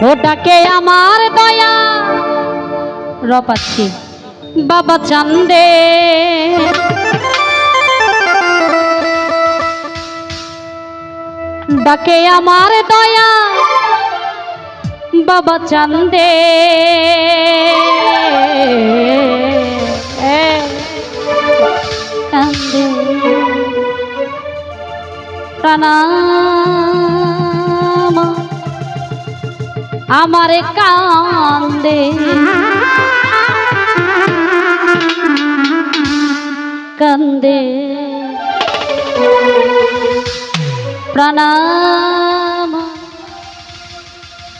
ও ডাকে আমার দয়া রপাচ্ছি বাবা চান্দে, ডাকে আমার দয়া বাবা চান্দে, কান্দে প্রণাম আমার কান্দে, কান্দে প্রণাম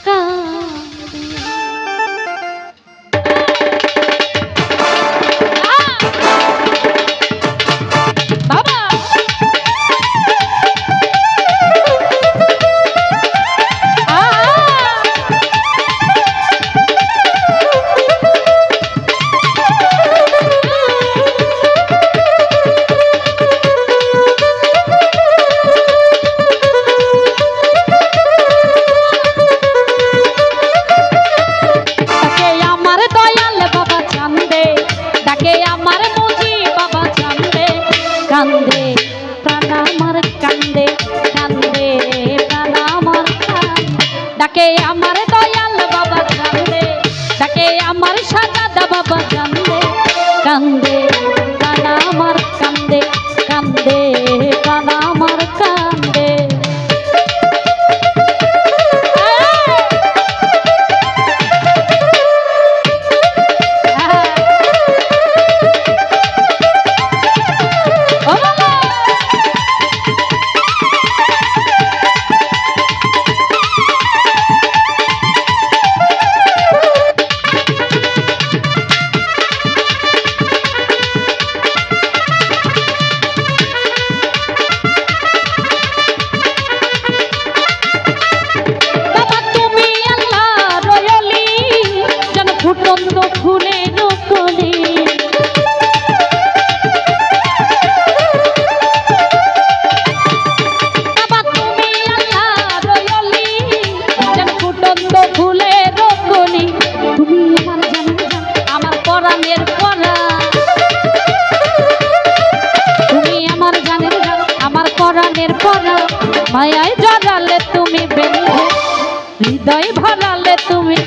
কান্দে। বাবা কান্দে প্রাণামার কান্দে, কান্দে প্রাণামার কান্দে, ডাকে আমার দয়াল বাবা কান্দে, ডাকে আমার সাজাদা বাবা কান্দে, কান্দে প্রাণামার কান্দে, কান্দে প্রাণামার কান্দে। ফুটন্ত ফুলের কলি বাবা তুমি আল্লাহ রয়লি, যেন ফুটন্ত ফুলের কলি, তুমি আমার জান আমার পরাণের পরা, তুমি আমার জানের জান আমার পরাণের পরা, মায়ায় জড়ালে তুমি বেঁধে, হৃদয় ভরালে তুমি